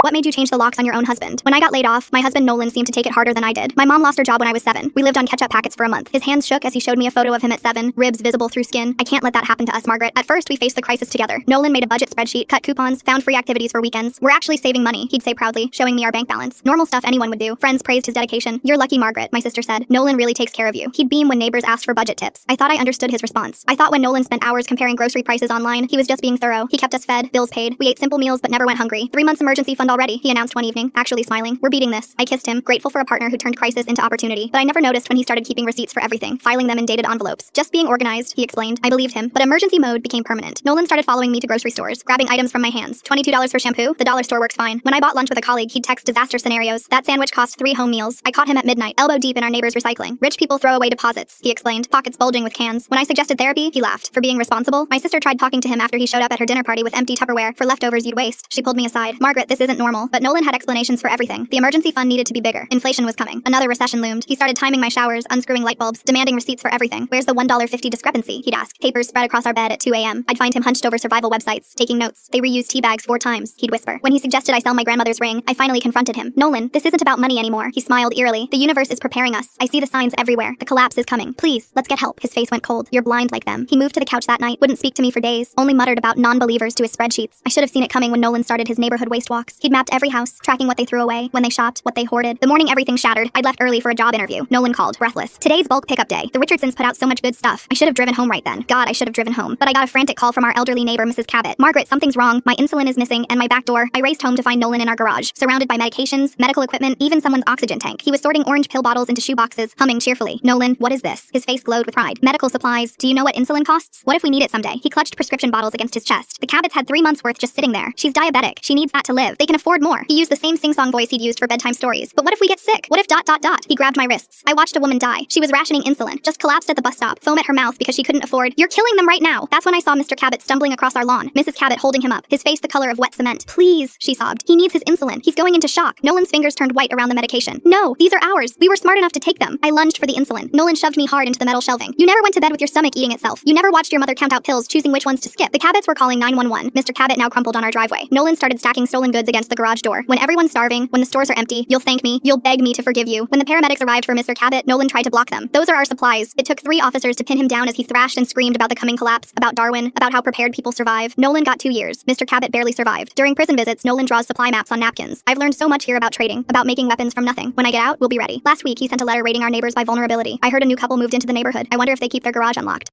What made you change the locks on your own husband? When I got laid off, my husband Nolan seemed to take it harder than I did. My mom lost her job when I was 7. We lived on ketchup packets for a month. His hands shook as he showed me a photo of him at 7, ribs visible through skin. I can't let that happen to us, Margaret. At first, we faced the crisis together. Nolan made a budget spreadsheet, cut coupons, found free activities for weekends. We're actually saving money, he'd say proudly, showing me our bank balance. Normal stuff anyone would do. Friends praised his dedication. You're lucky, Margaret, my sister said. Nolan really takes care of you. He'd beam when neighbors asked for budget tips. I thought I understood his response. I thought when Nolan spent hours comparing grocery prices online, he was just being thorough. He kept us fed, bills paid. We ate simple meals but never went hungry. 3 months emergency fund already, he announced one evening, actually smiling. We're beating this. I kissed him, grateful for a partner who turned crisis into opportunity. But I never noticed when he started keeping receipts for everything, filing them in dated envelopes. Just being organized, he explained. I believed him, but emergency mode became permanent. Nolan started following me to grocery stores, grabbing items from my hands. $22 for shampoo? The dollar store works fine. When I bought lunch with a colleague, he'd text disaster scenarios. That sandwich cost 3 home meals. I caught him at midnight, elbow deep in our neighbor's recycling. Rich people throw away deposits, he explained, pockets bulging with cans. When I suggested therapy, he laughed. For being responsible, my sister tried talking to him after he showed up at her dinner party with empty Tupperware for leftovers you'd waste. She pulled me aside. Margaret, this isn't normal. But Nolan had explanations for everything. The emergency fund needed to be bigger. Inflation was coming. Another recession loomed. He started timing my showers, unscrewing light bulbs, demanding receipts for everything. Where's the $1.50 discrepancy? He'd ask. Papers spread across our bed at 2 a.m. I'd find him hunched over survival websites, taking notes. They reused tea bags 4 times, he'd whisper. When he suggested I sell my grandmother's ring, I finally confronted him. Nolan, this isn't about money anymore. He smiled eerily. The universe is preparing us. I see the signs everywhere. The collapse is coming. Please, let's get help. His face went cold. You're blind like them. He moved to the couch that night, wouldn't speak to me for days, only muttered about non-believers to his spreadsheets. I should have seen it coming when Nolan started his neighborhood waste walks. He'd mapped every house, tracking what they threw away, when they shopped, what they hoarded. The morning everything shattered, I'd left early for a job interview. Nolan called, breathless. Today's bulk pickup day. The Richardsons put out so much good stuff. I should have driven home right then. God, I should have driven home. But I got a frantic call from our elderly neighbor, Mrs. Cabot. Margaret, something's wrong. My insulin is missing, and my back door. I raced home to find Nolan in our garage, surrounded by medications, medical equipment, even someone's oxygen tank. He was sorting orange pill bottles into shoe boxes, humming cheerfully. Nolan, what is this? His face glowed with pride. Medical supplies. Do you know what insulin costs? What if we need it someday? He clutched prescription bottles against his chest. The Cabots had 3 months worth just sitting there. She's diabetic. She needs that to live. They can afford more. He used the same sing-song voice he'd used for bedtime stories. But what if we get sick? What if ... He grabbed my wrists. I watched a woman die. She was rationing insulin. Just collapsed at the bus stop, foam at her mouth because she couldn't afford. You're killing them right now. That's when I saw Mr. Cabot stumbling across our lawn. Mrs. Cabot holding him up, his face the color of wet cement. Please, she sobbed. He needs his insulin. He's going into shock. Nolan's fingers turned white around the medication. No, these are ours. We were smart enough to take them. I lunged for the insulin. Nolan shoved me hard into the metal shelving. You never went to bed with your stomach eating itself. You never watched your mother count out pills, choosing which ones to skip. The Cabots were calling 911. Mr. Cabot now crumpled on our driveway. Nolan started stacking stolen goods against the garage door. When everyone's starving, when the stores are empty, you'll thank me. You'll beg me to forgive you. When the paramedics arrived for Mr. Cabot, Nolan tried to block them. Those are our supplies. It took 3 officers to pin him down as he thrashed and screamed about the coming collapse, about Darwin, about how prepared people survive. Nolan got 2 years. Mr. Cabot barely survived. During prison visits, Nolan draws supply maps on napkins. I've learned so much here about trading, about making weapons from nothing. When I get out, we'll be ready. Last week, he sent a letter rating our neighbors by vulnerability. I heard a new couple moved into the neighborhood. I wonder if they keep their garage unlocked.